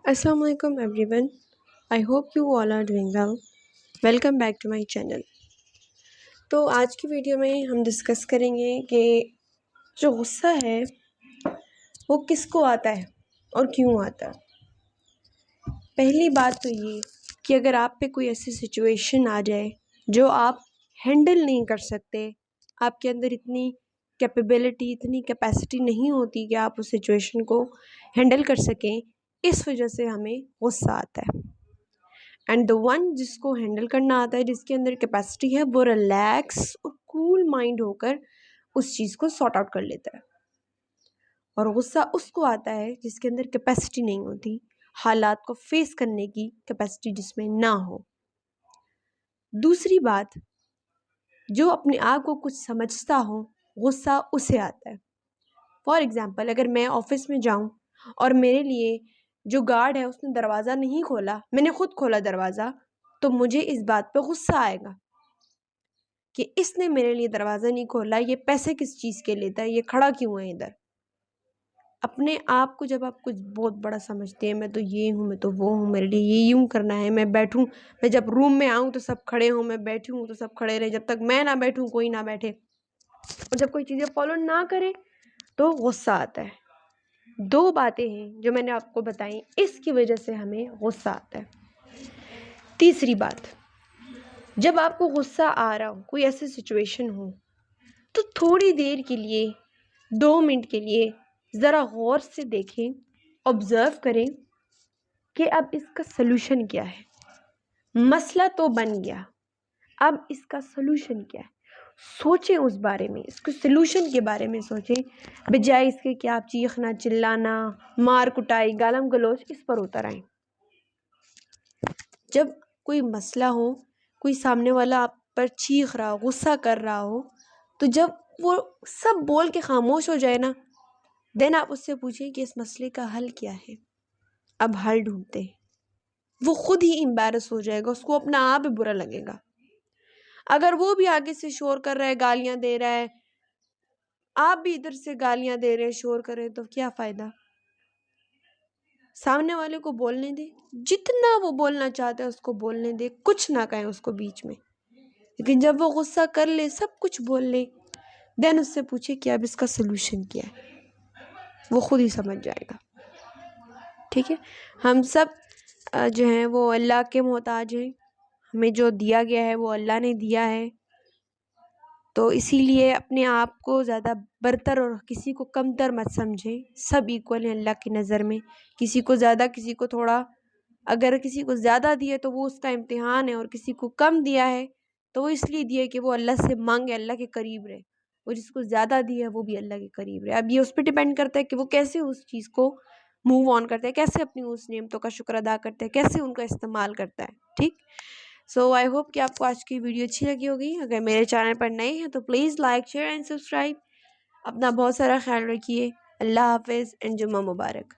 Assalamu alaikum everyone. I hope you all are doing well. Welcome back to my channel. تو آج کی video میں ہم discuss کریں گے کہ جو غصہ ہے وہ کس کو آتا ہے اور کیوں آتا ہے۔ پہلی بات تو یہ کہ اگر آپ پہ کوئی ایسی سچویشن آ جائے جو آپ ہینڈل نہیں کر سکتے، آپ کے اندر اتنی کیپیبلٹی اتنی کیپیسٹی نہیں ہوتی کہ آپ اس سچویشن کو ہینڈل کر سکیں، اس وجہ سے ہمیں غصہ آتا ہے۔ اینڈ دا ون جس کو ہینڈل کرنا آتا ہے، جس کے اندر کیپیسٹی ہے، وہ ریلیکس اور کول مائنڈ ہو کر اس چیز کو سارٹ آؤٹ کر لیتا ہے۔ اور غصہ اس کو آتا ہے جس کے اندر کیپیسٹی نہیں ہوتی، حالات کو فیس کرنے کی کیپیسٹی جس میں نہ ہو۔ دوسری بات، جو اپنے آپ کو کچھ سمجھتا ہو، غصہ اسے آتا ہے۔ فار ایگزامپل، اگر میں آفس میں جاؤں اور میرے لیے جو گارڈ ہے اس نے دروازہ نہیں کھولا، میں نے خود کھولا دروازہ، تو مجھے اس بات پہ غصہ آئے گا کہ اس نے میرے لیے دروازہ نہیں کھولا، یہ پیسے کس چیز کے لیتا ہے، یہ کھڑا کیوں ہے ادھر۔ اپنے آپ کو جب آپ کچھ بہت بڑا سمجھتے ہیں، میں تو یہ ہوں، میں تو وہ ہوں، میرے لیے یہ یوں کرنا ہے، میں بیٹھوں، میں جب روم میں آؤں تو سب کھڑے ہوں، میں بیٹھوں ہوں تو سب کھڑے رہیں، جب تک میں نہ بیٹھوں کوئی نہ بیٹھے، اور جب کوئی چیزیں فالو نہ کرے تو غصہ آتا ہے۔ دو باتیں ہیں جو میں نے آپ کو بتائیں، اس کی وجہ سے ہمیں غصہ آتا ہے۔ تیسری بات، جب آپ کو غصہ آ رہا ہو، کوئی ایسی سچویشن ہو، تو تھوڑی دیر کے لیے، 2 منٹ کے لیے ذرا غور سے دیکھیں، آبزرو کریں کہ اب اس کا سلوشن کیا ہے۔ مسئلہ تو بن گیا، اب اس کا سلوشن کیا ہے۔ سوچیں اس بارے میں، اس کے سلوشن کے بارے میں سوچیں، بجائے اس کے کہ آپ چیخنا، چلانا، مار کٹائی، گالم گلوچ اس پر اتر آئیں۔ جب کوئی مسئلہ ہو، کوئی سامنے والا آپ پر چیخ رہا ہو، غصہ کر رہا ہو، تو جب وہ سب بول کے خاموش ہو جائے نا، دین آپ اس سے پوچھیں کہ اس مسئلے کا حل کیا ہے، اب حل ڈھونڈتے ہیں۔ وہ خود ہی امبیرس ہو جائے گا، اس کو اپنا آپ ہی برا لگے گا۔ اگر وہ بھی آگے سے شور کر رہا ہے، گالیاں دے رہا ہے، آپ بھی ادھر سے گالیاں دے رہے ہیں، شور کر رہے ہیں، تو کیا فائدہ؟ سامنے والے کو بولنے دیں، جتنا وہ بولنا چاہتا ہے اس کو بولنے دیں، کچھ نہ کہیں اس کو بیچ میں۔ لیکن جب وہ غصہ کر لے، سب کچھ بول لے، دین اس سے پوچھے کہ اب اس کا سلوشن کیا ہے، وہ خود ہی سمجھ جائے گا۔ ٹھیک ہے، ہم سب جو ہیں وہ اللہ کے محتاج ہیں، ہمیں جو دیا گیا ہے وہ اللہ نے دیا ہے، تو اسی لیے اپنے آپ کو زیادہ برتر اور کسی کو کمتر مت سمجھیں۔ سب ایکول ہیں اللہ کی نظر میں، کسی کو زیادہ کسی کو تھوڑا۔ اگر کسی کو زیادہ دیا تو وہ اس کا امتحان ہے، اور کسی کو کم دیا ہے تو وہ اس لیے دیا کہ وہ اللہ سے مانگے، اللہ کے قریب رہے، اور جس کو زیادہ دیا ہے وہ بھی اللہ کے قریب رہے۔ اب یہ اس پہ ڈیپینڈ کرتا ہے کہ وہ کیسے اس چیز کو موو آن کرتا ہے، کیسے اپنی اس نعمتوں کا شکر ادا کرتا ہے، کیسے ان کا استعمال کرتا ہے۔ ٹھیک، سو آئی ہوپ کہ آپ کو آج کی ویڈیو اچھی لگی ہوگی۔ اگر میرے چینل پر نئے ہیں تو please like, share and subscribe. اپنا بہت سارا خیال رکھیے۔ اللہ حافظ اینڈ جمعہ مبارک۔